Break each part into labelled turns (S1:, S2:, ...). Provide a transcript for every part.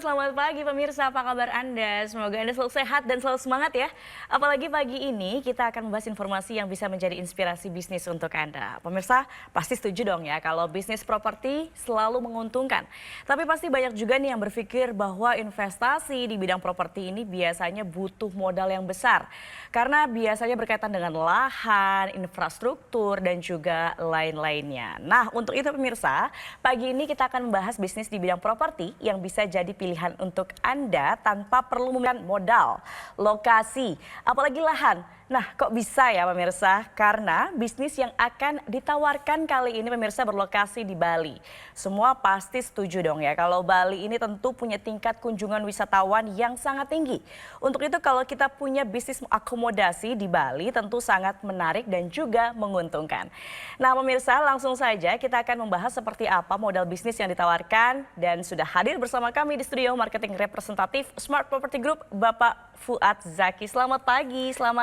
S1: selamat pagi pemirsa, apa kabar Anda? Semoga Anda selalu sehat dan selalu semangat ya. Apalagi pagi ini kita akan membahas informasi yang bisa menjadi inspirasi bisnis untuk Anda. Pemirsa pasti setuju dong ya kalau bisnis properti selalu menguntungkan. Tapi pasti banyak juga nih yang berpikir bahwa investasi di bidang properti ini biasanya butuh modal yang besar. Karena biasanya berkaitan dengan lahan, infrastruktur, dan juga lain-lainnya. Nah untuk itu pemirsa, pagi ini kita akan membahas bisnis di bidang properti yang bisa jadi pilihan untuk Anda tanpa perlu memiliki modal, lokasi, apalagi lahan. Nah kok bisa ya pemirsa? Karena bisnis yang akan ditawarkan kali ini pemirsa berlokasi di Bali. Semua pasti setuju dong ya kalau Bali ini tentu punya tingkat kunjungan wisatawan yang sangat tinggi. Untuk itu kalau kita punya bisnis akomodasi di Bali tentu sangat menarik dan juga menguntungkan. Nah pemirsa langsung saja kita akan membahas seperti apa modal bisnis yang ditawarkan dan sudah hadir bersama kami di studio marketing representatif Smart Property Group Bapak Fuad Zaki. Selamat pagi, salam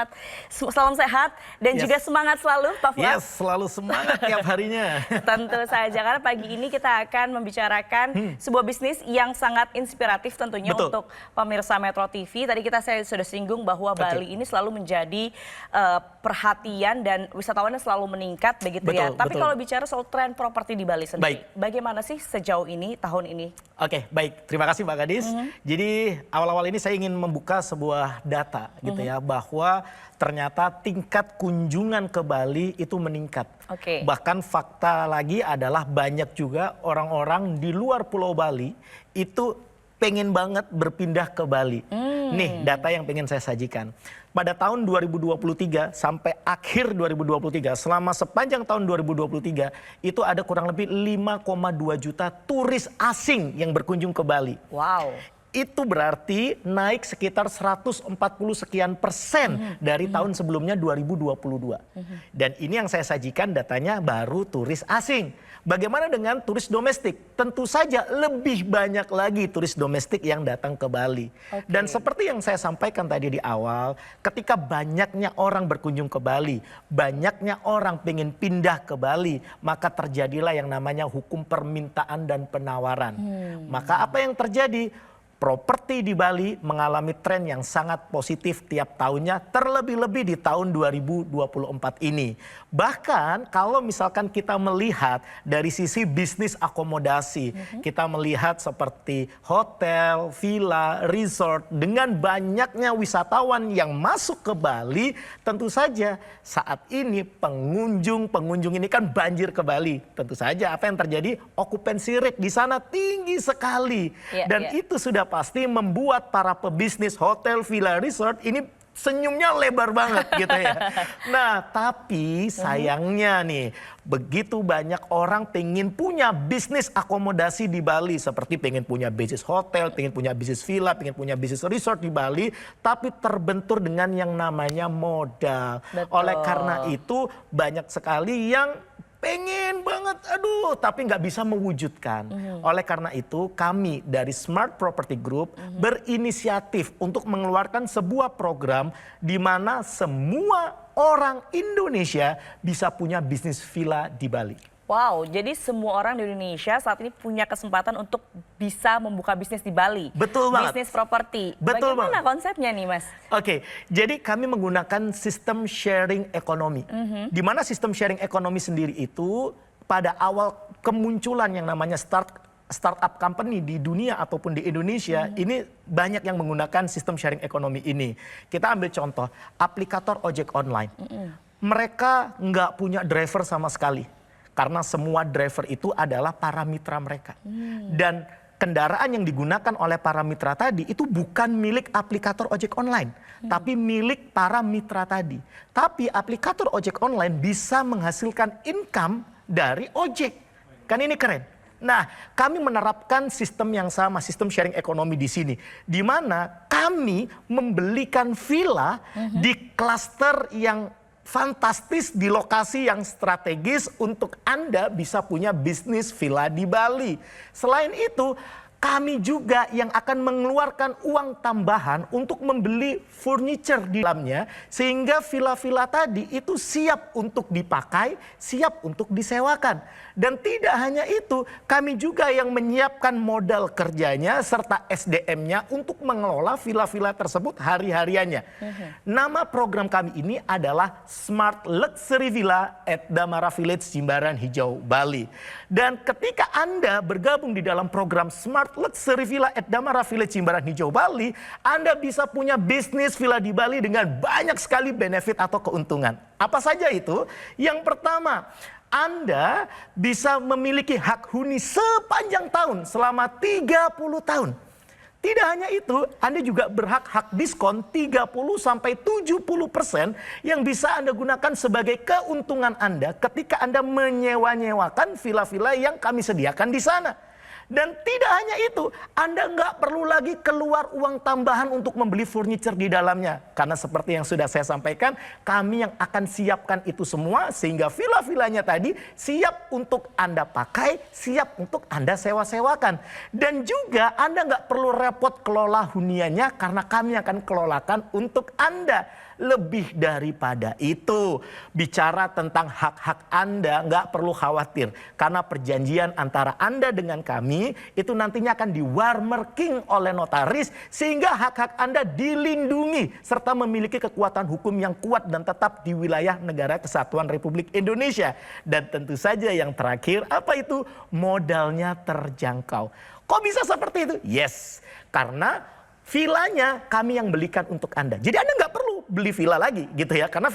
S1: sehat dan juga semangat selalu Pak Fuad.
S2: Yes, selalu semangat tiap harinya.
S1: Tentu saja karena pagi ini kita akan membicarakan sebuah bisnis yang sangat inspiratif tentunya untuk pemirsa Metro TV. Tadi saya sudah singgung bahwa Bali ini selalu menjadi perhatian dan wisatawannya selalu meningkat begitu ya. Tapi kalau bicara soal tren properti di Bali sendiri, bagaimana sih sejauh ini tahun ini?
S2: Oke, baik. Terima kasih Mbak Gadis. Jadi awal-awal ini saya ingin membuka sebuah data gitu ya, bahwa ternyata tingkat kunjungan ke Bali itu meningkat. Bahkan fakta lagi adalah banyak juga orang-orang di luar Pulau Bali itu pengen banget berpindah ke Bali. Nih data yang pengen saya sajikan. Pada tahun 2023 sampai akhir 2023, selama sepanjang tahun 2023 itu ada kurang lebih 5,2 juta turis asing yang berkunjung ke Bali.
S1: Wow.
S2: Itu berarti naik sekitar 140 sekian persen dari tahun sebelumnya 2022. Dan ini yang saya sajikan datanya baru turis asing. Bagaimana dengan turis domestik? Tentu saja lebih banyak lagi turis domestik yang datang ke Bali. Dan seperti yang saya sampaikan tadi di awal, ketika banyaknya orang berkunjung ke Bali, banyaknya orang pengen pindah ke Bali, maka terjadilah yang namanya hukum permintaan dan penawaran. Maka apa yang terjadi? Properti di Bali mengalami tren yang sangat positif tiap tahunnya, terlebih-lebih di tahun 2024 ini. Bahkan kalau misalkan kita melihat dari sisi bisnis akomodasi, kita melihat seperti hotel, villa, resort, dengan banyaknya wisatawan yang masuk ke Bali, tentu saja saat ini pengunjung ini kan banjir ke Bali. Tentu saja apa yang terjadi? Occupancy rate di sana tinggi sekali. Dan itu sudah pasti membuat para pebisnis hotel, villa, resort ini senyumnya lebar banget gitu ya. Nah tapi sayangnya nih, begitu banyak orang pengen punya bisnis akomodasi di Bali. Seperti pengen punya bisnis hotel, pengen punya bisnis villa, pengen punya bisnis resort di Bali. Tapi terbentur dengan yang namanya modal. Oleh karena itu banyak sekali yang pengen banget, aduh, tapi nggak bisa mewujudkan. Oleh karena itu kami dari Smart Property Group berinisiatif untuk mengeluarkan sebuah program di mana semua orang Indonesia bisa punya bisnis villa di Bali.
S1: Wow, jadi semua orang di Indonesia saat ini punya kesempatan untuk bisa membuka bisnis di Bali.
S2: Betul banget.
S1: Bisnis properti.
S2: Betul
S1: Bagaimana
S2: banget.
S1: konsepnya nih Mas?
S2: Oke, jadi kami menggunakan sistem sharing ekonomi. Di mana sistem sharing ekonomi sendiri itu pada awal kemunculan yang namanya startup company di dunia ataupun di Indonesia, ini banyak yang menggunakan sistem sharing ekonomi ini. Kita ambil contoh, aplikator ojek online. Mereka nggak punya driver sama sekali. Karena semua driver itu adalah para mitra mereka. Dan kendaraan yang digunakan oleh para mitra tadi itu bukan milik aplikator ojek online. Tapi milik para mitra tadi. Tapi aplikator ojek online bisa menghasilkan income dari ojek. Kan ini keren. Nah, kami menerapkan sistem yang sama, sistem sharing ekonomi di sini. Di mana kami membelikan villa di klaster yang fantastis di lokasi yang strategis untuk Anda bisa punya bisnis villa di Bali. Selain itu, kami juga yang akan mengeluarkan uang tambahan untuk membeli furniture di dalamnya, sehingga villa-villa tadi itu siap untuk dipakai, siap untuk disewakan. Dan tidak hanya itu, kami juga yang menyiapkan modal kerjanya serta SDM-nya untuk mengelola villa-villa tersebut hari-hariannya. Nama program kami ini adalah Smart Luxury Villa at Damara Village Jimbaran Hijau, Bali. Dan ketika Anda bergabung di dalam program Smart Luxury Villa at Damara Village Jimbaran Hijau, Bali, Anda bisa punya bisnis villa di Bali dengan banyak sekali benefit atau keuntungan. Apa saja itu? Yang pertama, Anda bisa memiliki hak huni sepanjang tahun selama 30 tahun. Tidak hanya itu, Anda juga berhak hak diskon 30-70% yang bisa Anda gunakan sebagai keuntungan Anda ketika Anda menyewa-nyewakan villa-villa yang kami sediakan di sana. Dan tidak hanya itu, Anda nggak perlu lagi keluar uang tambahan untuk membeli furniture di dalamnya. Karena seperti yang sudah saya sampaikan, kami yang akan siapkan itu semua sehingga villa-villanya tadi siap untuk Anda pakai, siap untuk Anda sewa-sewakan. Dan juga Anda nggak perlu repot kelola huniannya karena kami akan kelolakan untuk Anda. Lebih daripada itu, bicara tentang hak-hak Anda nggak perlu khawatir. Karena perjanjian antara Anda dengan kami itu nantinya akan di-warmarking oleh notaris sehingga hak-hak Anda dilindungi serta memiliki kekuatan hukum yang kuat dan tetap di wilayah Negara Kesatuan Republik Indonesia. Dan tentu saja yang terakhir, apa itu? Modalnya terjangkau. Kok bisa seperti itu? Yes, karena villanya kami yang belikan untuk Anda. Jadi Anda nggak perlu beli villa lagi gitu ya. Karena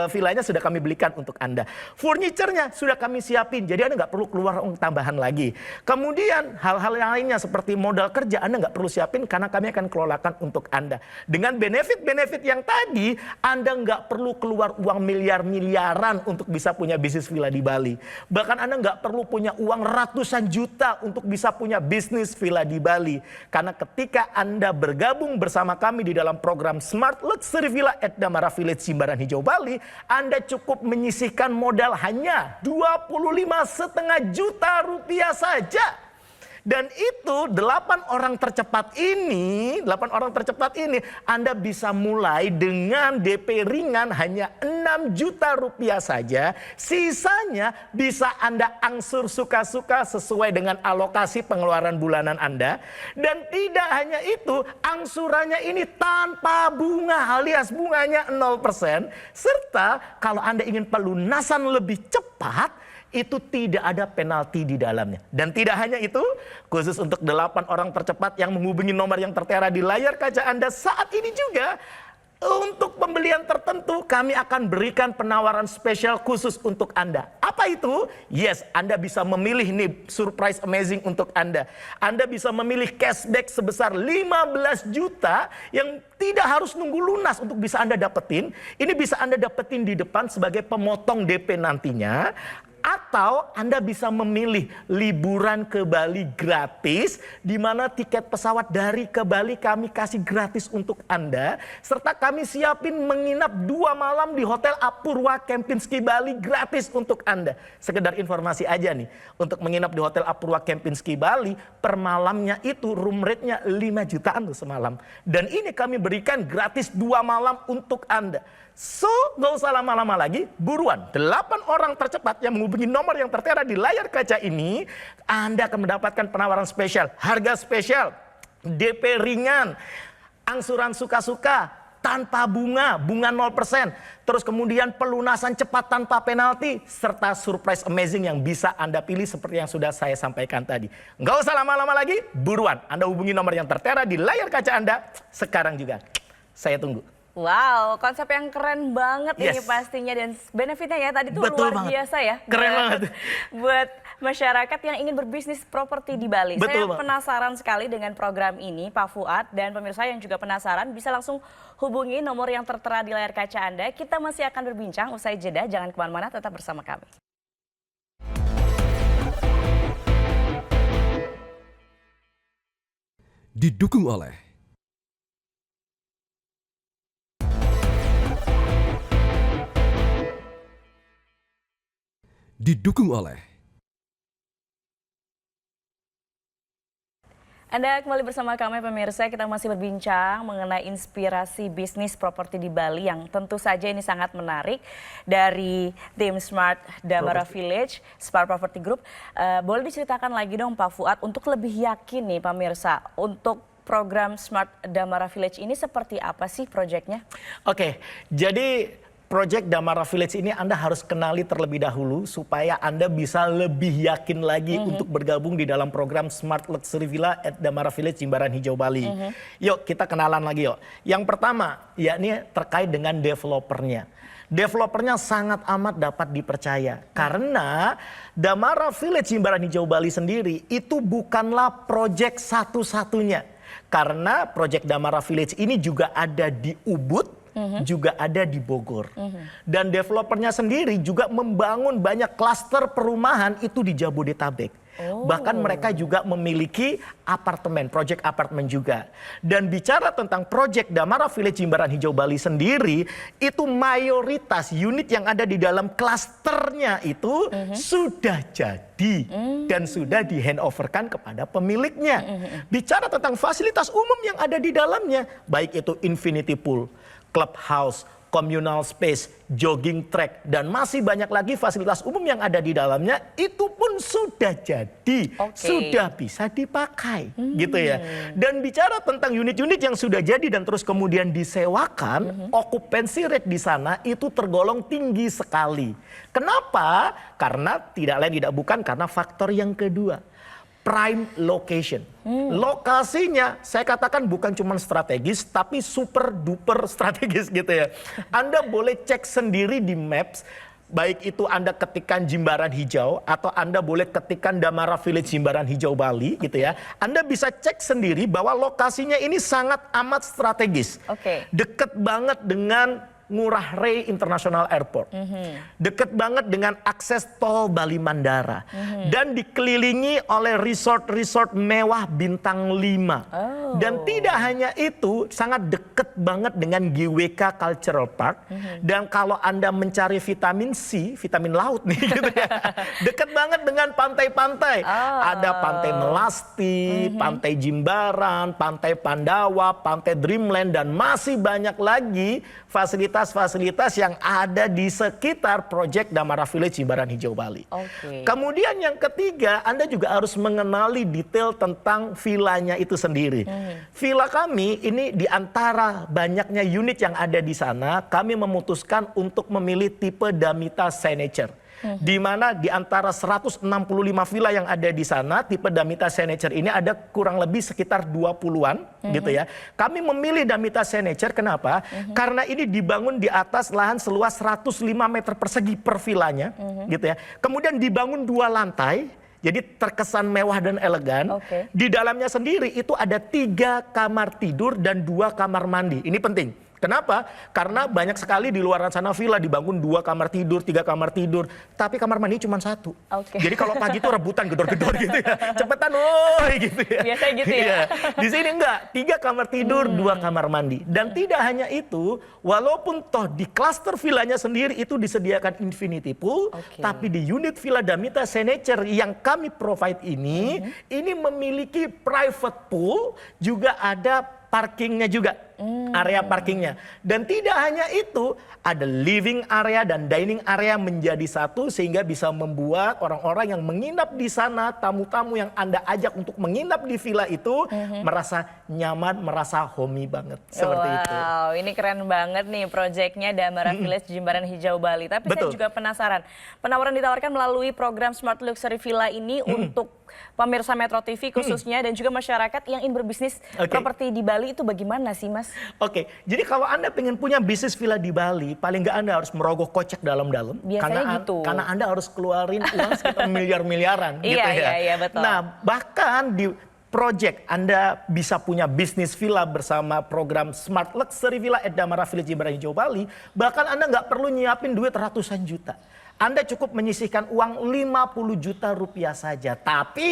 S2: villanya sudah kami belikan untuk Anda. Furniturnya sudah kami siapin. Jadi Anda nggak perlu keluar uang tambahan lagi. Kemudian hal-hal yang lainnya seperti modal kerja Anda nggak perlu siapin karena kami akan kelolakan untuk Anda. Dengan benefit-benefit yang tadi, Anda nggak perlu keluar uang miliar-miliaran untuk bisa punya bisnis villa di Bali. Bahkan Anda nggak perlu punya uang ratusan juta untuk bisa punya bisnis villa di Bali. Karena ketika Anda bergabung bersama kami di dalam program Smart Luxury Villa at Damara Village Jimbaran Hijau, Bali, Anda cukup menyisihkan modal hanya 25,5 juta rupiah saja. Dan itu 8 orang tercepat ini Anda bisa mulai dengan DP ringan hanya 6 juta rupiah saja. Sisanya bisa Anda angsur suka-suka sesuai dengan alokasi pengeluaran bulanan Anda. Dan tidak hanya itu, angsurannya ini tanpa bunga alias bunganya 0%. Serta kalau Anda ingin pelunasan lebih cepat, itu tidak ada penalti di dalamnya. Dan tidak hanya itu, khusus untuk 8 orang tercepat yang menghubungi nomor yang tertera di layar kaca Anda saat ini juga, untuk pembelian tertentu kami akan berikan penawaran spesial khusus untuk Anda. Apa itu? Yes, Anda bisa memilih nih surprise amazing untuk Anda. Anda bisa memilih cashback sebesar 15 juta yang tidak harus nunggu lunas untuk bisa Anda dapetin. Ini bisa Anda dapetin di depan sebagai pemotong DP nantinya. Atau Anda bisa memilih liburan ke Bali gratis, di mana tiket pesawat dari ke Bali kami kasih gratis untuk Anda. Serta kami siapin menginap 2 malam di Hotel Apurwa Kempinski Bali gratis untuk Anda. Sekedar informasi aja nih, untuk menginap di Hotel Apurwa Kempinski Bali, per malamnya itu room rate-nya 5 jutaan tuh semalam. Dan ini kami berikan gratis 2 malam untuk Anda. So, gak usah lama-lama lagi, buruan 8 orang tercepat yang menghubungi nomor yang tertera di layar kaca ini, Anda akan mendapatkan penawaran spesial, harga spesial, DP ringan, angsuran suka-suka, tanpa bunga 0%, terus kemudian pelunasan cepat tanpa penalti, serta surprise amazing yang bisa Anda pilih seperti yang sudah saya sampaikan tadi. Gak usah lama-lama lagi, buruan Anda hubungi nomor yang tertera di layar kaca Anda sekarang juga. Saya tunggu.
S1: Wow, konsep yang keren banget ini
S2: Yes.
S1: pastinya, dan benefitnya ya tadi tuh
S2: Betul
S1: luar
S2: banget.
S1: biasa ya.
S2: Keren banget.
S1: Buat masyarakat yang ingin berbisnis properti di Bali.
S2: Betul
S1: Saya
S2: banget.
S1: penasaran sekali dengan program ini, Pak Fuad, dan pemirsa yang juga penasaran bisa langsung hubungi nomor yang tertera di layar kaca Anda. Kita masih akan berbincang usai jeda, jangan kemana-mana, tetap bersama kami.
S3: Didukung oleh
S1: Anda kembali bersama kami pemirsa, kita masih berbincang mengenai inspirasi bisnis properti di Bali yang tentu saja ini sangat menarik dari tim Smart Damara Village, Smart Property Group. Boleh diceritakan lagi dong Pak Fuad untuk lebih yakin nih pemirsa untuk program Smart Damara Village ini seperti apa sih proyeknya?
S2: Oke, jadi Project Damara Village ini Anda harus kenali terlebih dahulu supaya Anda bisa lebih yakin lagi untuk bergabung di dalam program Smart Luxury Villa at Damara Village Jimbaran Hijau Bali. Yuk kita kenalan lagi yuk. Yang pertama yakni terkait dengan developernya. Developernya sangat amat dapat dipercaya karena Damara Village Jimbaran Hijau Bali sendiri itu bukanlah proyek satu-satunya. Karena proyek Damara Village ini juga ada di Ubud, juga ada di Bogor. Dan developernya sendiri juga membangun banyak klaster perumahan itu di Jabodetabek. Bahkan mereka juga memiliki apartemen, proyek apartemen juga. Dan bicara tentang proyek Damara Village Jimbaran Hijau Bali sendiri, itu mayoritas unit yang ada di dalam klasternya itu sudah jadi dan sudah di handoverkan kepada pemiliknya. Bicara tentang fasilitas umum yang ada di dalamnya, baik itu infinity pool, clubhouse, communal space, jogging track, dan masih banyak lagi fasilitas umum yang ada di dalamnya, itu pun sudah jadi, sudah bisa dipakai, gitu ya. Dan bicara tentang unit-unit yang sudah jadi dan terus kemudian disewakan, occupancy rate di sana itu tergolong tinggi sekali. Kenapa? Karena tidak lain tidak bukan karena faktor yang kedua. Prime location. Lokasinya saya katakan bukan cuma strategis tapi super duper strategis gitu ya. Anda boleh cek sendiri di Maps, baik itu Anda ketikkan Jimbaran Hijau atau Anda boleh ketikkan Damara Village Jimbaran Hijau Bali gitu ya. Anda bisa cek sendiri bahwa lokasinya ini sangat amat strategis. Deket banget dengan Ngurah Rai International Airport. Deket banget dengan akses tol Bali Mandara. Dan dikelilingi oleh resort-resort mewah bintang 5. Dan tidak hanya itu, sangat deket banget dengan GWK Cultural Park. Dan kalau Anda mencari vitamin C, vitamin laut nih gitu ya. Deket banget dengan pantai-pantai. Ada Pantai Melasti, Pantai Jimbaran, Pantai Pandawa, Pantai Dreamland, dan masih banyak lagi fasilitas yang ada di sekitar proyek Damara Village Jimbaran Hijau Bali. Kemudian yang ketiga, Anda juga harus mengenali detail tentang villanya itu sendiri. Villa kami ini di antara banyaknya unit yang ada di sana, kami memutuskan untuk memilih tipe Damita Signature. Di mana di antara 165 villa yang ada di sana, tipe Damita Signature ini ada kurang lebih sekitar 20-an gitu ya. Kami memilih Damita Signature kenapa? Karena ini dibangun di atas lahan seluas 105 meter persegi per villanya gitu ya. Kemudian dibangun 2 lantai. Jadi terkesan mewah dan elegan. Di dalamnya sendiri itu ada 3 kamar tidur dan 2 kamar mandi. Ini penting. Kenapa? Karena banyak sekali di luar sana villa dibangun 2 kamar tidur, 3 kamar tidur, tapi kamar mandi cuma 1. Jadi kalau pagi itu rebutan gedor-gedor gitu ya, cepetan woi gitu ya.
S1: Biasanya gitu ya.
S2: Di sini enggak, 3 kamar tidur, 2 kamar mandi. Dan tidak hanya itu, walaupun toh di klaster villanya sendiri itu disediakan infinity pool, tapi di unit Villa Damita Signature yang kami provide ini memiliki private pool, juga ada parkingnya juga, area parkingnya. Dan tidak hanya itu, ada living area dan dining area menjadi satu sehingga bisa membuat orang-orang yang menginap di sana, tamu-tamu yang Anda ajak untuk menginap di villa itu merasa nyaman, merasa homey banget. Seperti itu.
S1: Wow, ini keren banget nih proyeknya Damara Village Jimbaran Hijau Bali. Tapi saya juga penasaran, penawaran ditawarkan melalui program Smart Luxury Villa ini untuk pemirsa Metro TV khususnya dan juga masyarakat yang ingin berbisnis properti di Bali itu bagaimana sih Mas?
S2: Jadi kalau Anda pengen punya bisnis villa di Bali, paling nggak Anda harus merogoh kocek dalam-dalam.
S1: Biasanya gitu.
S2: Karena Anda harus keluarin uang sekitar miliar-miliaran gitu ya.
S1: Iya, betul.
S2: Nah bahkan di project Anda bisa punya bisnis villa bersama program Smart Luxury Villa at Damara Village Jimbaran Hijau Bali, bahkan Anda nggak perlu nyiapin duit ratusan juta. Anda cukup menyisihkan uang 50 juta rupiah saja. Tapi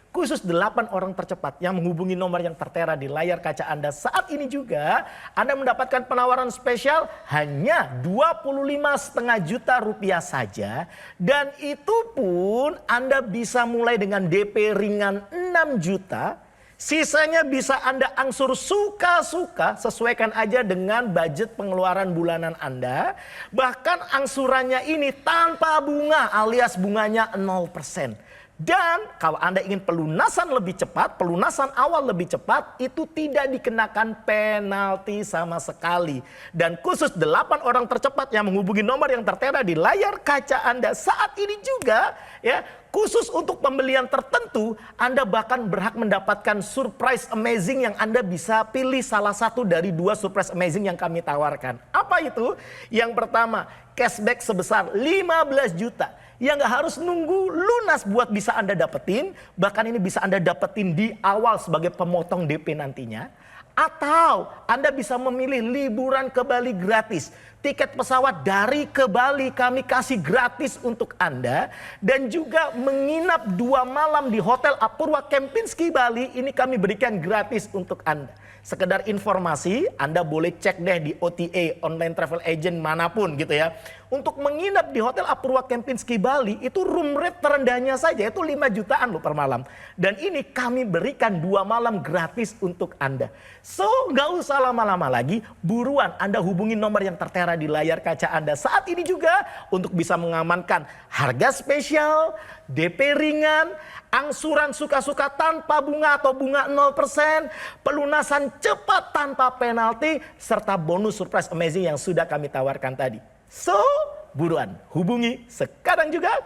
S2: khusus 8 orang tercepat yang menghubungi nomor yang tertera di layar kaca Anda saat ini juga, Anda mendapatkan penawaran spesial hanya 25,5 juta rupiah saja. Dan itu pun Anda bisa mulai dengan DP ringan 6 juta. Sisanya bisa Anda angsur suka-suka, sesuaikan aja dengan budget pengeluaran bulanan Anda. Bahkan angsurannya ini tanpa bunga alias bunganya 0%. Dan kalau Anda ingin pelunasan lebih cepat, pelunasan awal lebih cepat, itu tidak dikenakan penalti sama sekali. Dan khusus 8 orang tercepat yang menghubungi nomor yang tertera di layar kaca Anda saat ini juga, ya, khusus untuk pembelian tertentu, Anda bahkan berhak mendapatkan surprise amazing yang Anda bisa pilih salah satu dari 2 surprise amazing yang kami tawarkan. Apa itu? Yang pertama, cashback sebesar 15 juta. Yang gak harus nunggu lunas buat bisa Anda dapetin. Bahkan ini bisa Anda dapetin di awal sebagai pemotong DP nantinya. Atau Anda bisa memilih liburan ke Bali gratis. Tiket pesawat dari ke Bali kami kasih gratis untuk Anda. Dan juga menginap 2 malam di Hotel Apurwa Kempinski Bali. Ini kami berikan gratis untuk Anda. Sekedar informasi, Anda boleh cek deh di OTA, online travel agent manapun gitu ya. Untuk menginap di Hotel Apurwa Kempinski Bali, itu room rate terendahnya saja itu 5 jutaan loh per malam. Dan ini kami berikan 2 malam gratis untuk Anda. So, gak usah lama-lama lagi, buruan Anda hubungi nomor yang tertera di layar kaca Anda saat ini juga untuk bisa mengamankan harga spesial, DP ringan, angsuran suka-suka tanpa bunga atau bunga 0%, pelunasan cepat tanpa penalti, serta bonus surprise amazing yang sudah kami tawarkan tadi. So, buruan hubungi sekarang juga,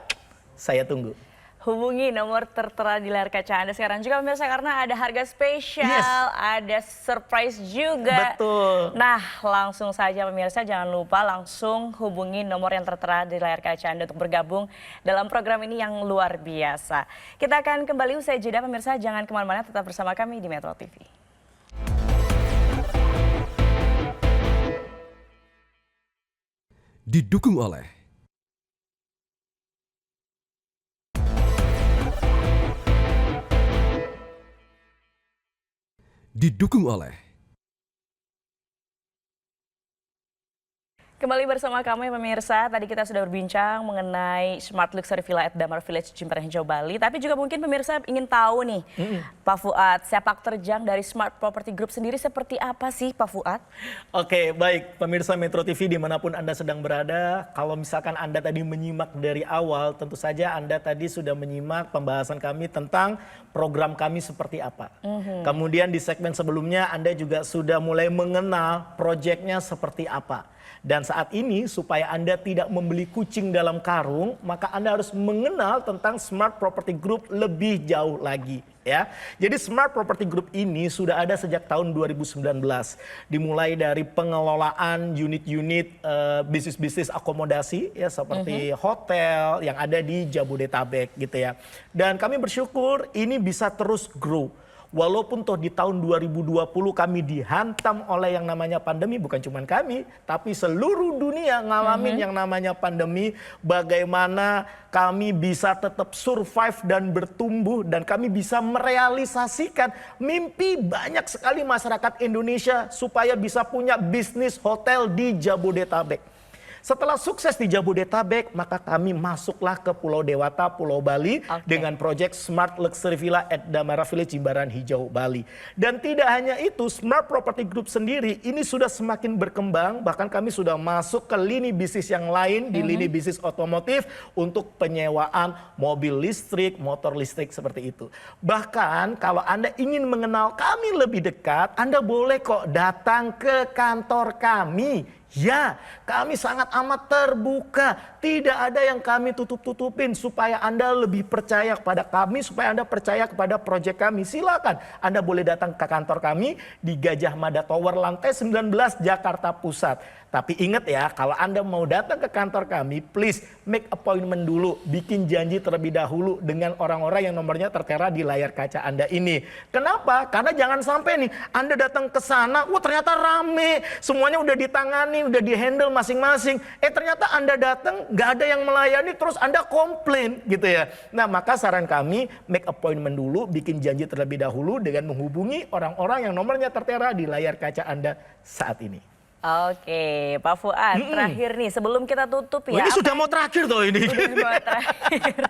S2: saya tunggu.
S1: Hubungi nomor tertera di layar kaca Anda sekarang juga pemirsa karena ada harga spesial,
S2: Yes.
S1: ada surprise juga.
S2: Betul.
S1: Nah, langsung saja pemirsa jangan lupa langsung hubungi nomor yang tertera di layar kaca Anda untuk bergabung dalam program ini yang luar biasa. Kita akan kembali usai jeda pemirsa, jangan kemana-mana, tetap bersama kami di Metro TV.
S3: Didukung oleh
S1: Kembali bersama kami pemirsa, tadi kita sudah berbincang mengenai Smart Luxury Villa at Damar Village Jimbaran Hijau Bali. Tapi juga mungkin pemirsa ingin tahu nih, Pak Fuad, sepak terjang dari Smart Property Group sendiri seperti apa sih Pak Fuad?
S2: Oke, baik pemirsa Metro TV dimanapun Anda sedang berada. Kalau misalkan Anda tadi menyimak dari awal, tentu saja Anda tadi sudah menyimak pembahasan kami tentang program kami seperti apa. Kemudian di segmen sebelumnya Anda juga sudah mulai mengenal proyeknya seperti apa. Dan saat ini supaya Anda tidak membeli kucing dalam karung, maka Anda harus mengenal tentang Smart Property Group lebih jauh lagi. Ya, jadi Smart Property Group ini sudah ada sejak tahun 2019. Dimulai dari pengelolaan unit-unit bisnis-bisnis akomodasi ya seperti hotel yang ada di Jabodetabek gitu ya. Dan kami bersyukur ini bisa terus grow. Walaupun toh di tahun 2020 kami dihantam oleh yang namanya pandemi, bukan cuma kami, tapi seluruh dunia ngalamin yang namanya pandemi. Bagaimana kami bisa tetap survive dan bertumbuh dan kami bisa merealisasikan mimpi banyak sekali masyarakat Indonesia supaya bisa punya bisnis hotel di Jabodetabek. Setelah sukses di Jabodetabek, maka kami masuklah ke Pulau Dewata, Pulau Bali dengan proyek Smart Luxury Villa at Damara Village Jimbaran Hijau Bali. Dan tidak hanya itu, Smart Property Group sendiri ini sudah semakin berkembang, bahkan kami sudah masuk ke lini bisnis yang lain di lini bisnis otomotif untuk penyewaan mobil listrik, motor listrik seperti itu. Bahkan kalau Anda ingin mengenal kami lebih dekat, Anda boleh kok datang ke kantor kami. Ya, kami sangat amat terbuka. Tidak ada yang kami tutup-tutupin supaya Anda lebih percaya kepada kami, supaya Anda percaya kepada proyek kami. Silakan, Anda boleh datang ke kantor kami di Gajah Mada Tower lantai 19 Jakarta Pusat. Tapi ingat ya, kalau Anda mau datang ke kantor kami, please make appointment dulu. Bikin janji terlebih dahulu dengan orang-orang yang nomornya tertera di layar kaca Anda ini. Kenapa? Karena jangan sampai nih, Anda datang ke sana, wah ternyata rame, semuanya udah ditangani, udah di-handle masing-masing. Ternyata Anda datang, nggak ada yang melayani, terus Anda komplain gitu ya. Nah, maka saran kami, make appointment dulu, bikin janji terlebih dahulu dengan menghubungi orang-orang yang nomornya tertera di layar kaca Anda saat ini.
S1: Oke, Pak Fuad, terakhir nih sebelum kita tutup ya.
S2: Ini sudah mau terakhir toh ini.
S1: Udah mau terakhir.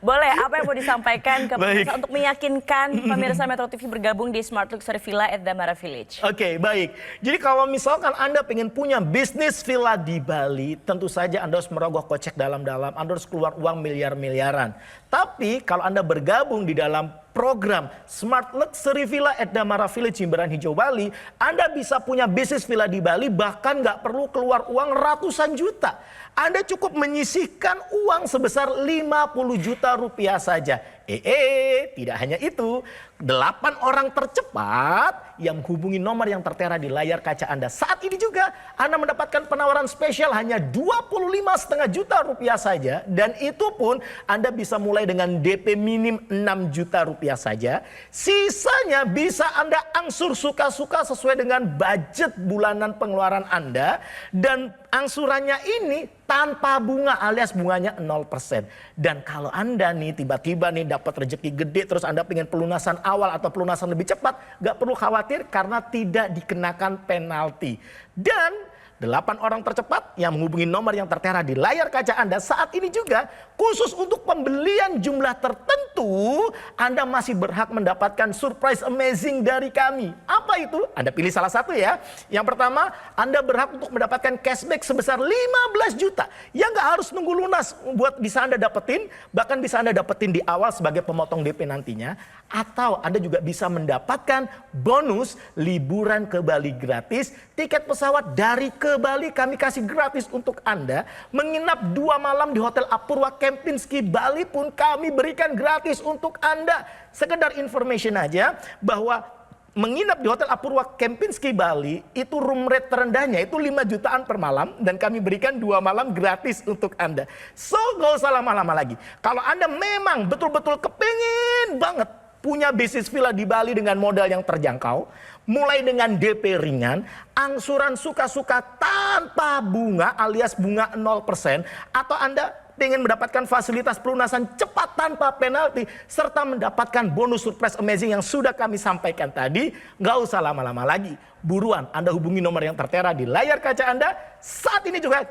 S1: Boleh, apa yang mau disampaikan ke pemirsa
S2: Baik.
S1: untuk meyakinkan pemirsa Metro TV bergabung di Smart Luxury Villa at Damara Village?
S2: Oke, baik. Jadi kalau misalkan Anda pengen punya bisnis villa di Bali, tentu saja Anda harus merogoh kocek dalam-dalam, Anda harus keluar uang miliar-miliaran. Tapi kalau Anda bergabung di dalam program Smart Luxury Villa at Damara Village Jimbaran Hijau Bali, Anda bisa punya bisnis villa di Bali bahkan nggak perlu keluar uang ratusan juta. Anda cukup menyisihkan uang sebesar 50 juta rupiah saja. Tidak hanya itu, 8 orang tercepat yang menghubungi nomor yang tertera di layar kaca Anda. Saat ini juga Anda mendapatkan penawaran spesial hanya 25,5 juta rupiah saja. Dan itu pun Anda bisa mulai dengan DP minim 6 juta rupiah saja. Sisanya bisa Anda angsur suka-suka sesuai dengan budget bulanan pengeluaran Anda. Dan angsurannya ini tanpa bunga alias bunganya 0%. Dan kalau Anda nih tiba-tiba nih dapat rezeki gede terus Anda pengen pelunasan awal atau pelunasan lebih cepat, gak perlu khawatir karena tidak dikenakan penalti. Dan 8 orang tercepat yang menghubungi nomor yang tertera di layar kaca Anda saat ini juga khusus untuk pembelian jumlah tertentu Anda masih berhak mendapatkan surprise amazing dari kami. Apa itu? Anda pilih salah satu ya. Yang pertama, Anda berhak untuk mendapatkan cashback sebesar 15 juta yang gak harus nunggu lunas buat bisa Anda dapetin, bahkan bisa Anda dapetin di awal sebagai pemotong DP nantinya. Atau Anda juga bisa mendapatkan bonus liburan ke Bali gratis, tiket pesawat dari ke Bali kami kasih gratis untuk Anda. Menginap 2 malam di Hotel Apurwa Kempinski Bali pun kami berikan gratis untuk Anda. Sekedar information aja bahwa menginap di Hotel Apurwa Kempinski Bali itu room rate terendahnya itu 5 jutaan per malam dan kami berikan 2 malam gratis untuk Anda. So gak usah lama-lama lagi. Kalau Anda memang betul-betul kepingin banget punya bisnis villa di Bali dengan modal yang terjangkau, mulai dengan DP ringan, angsuran suka-suka tanpa bunga alias bunga 0%, atau Anda ingin mendapatkan fasilitas pelunasan cepat tanpa penalti, serta mendapatkan bonus surprise amazing yang sudah kami sampaikan tadi, nggak usah lama-lama lagi. Buruan Anda hubungi nomor yang tertera di layar kaca Anda. Saat ini juga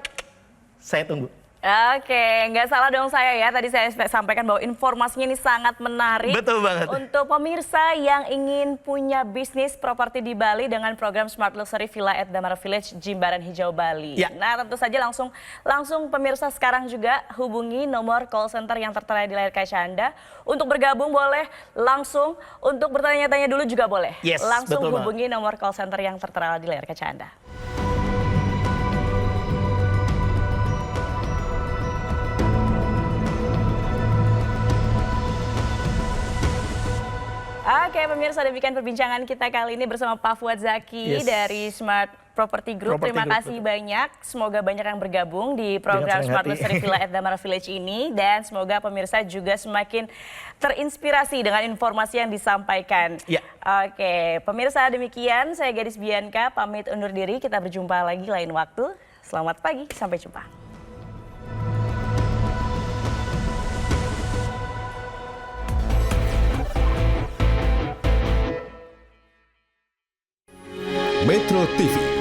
S2: saya tunggu.
S1: Oke, nggak salah dong saya ya. Tadi saya sampaikan bahwa informasinya ini sangat menarik.
S2: Betul banget.
S1: Untuk pemirsa yang ingin punya bisnis properti di Bali dengan program Smart Luxury Villa at Damara Village Jimbaran Hijau Bali.
S2: Ya.
S1: Nah, tentu saja langsung pemirsa sekarang juga hubungi nomor call center yang tertera di layar kaca Anda. Untuk bergabung boleh langsung, untuk bertanya-tanya dulu juga boleh.
S2: Yes,
S1: langsung
S2: betul
S1: hubungi nomor call center yang tertera di layar kaca Anda. Oke pemirsa, demikian perbincangan kita kali ini bersama Pak Fuad Zaki dari Smart Property Group. Terima kasih banyak. Semoga banyak yang bergabung di program Smart Luxury Villa at Damara Village ini. Dan semoga pemirsa juga semakin terinspirasi dengan informasi yang disampaikan.
S2: Ya.
S1: Oke, pemirsa demikian. Saya Gadis Bianca, pamit undur diri. Kita berjumpa lagi lain waktu. Selamat pagi, sampai jumpa.
S3: Metro TV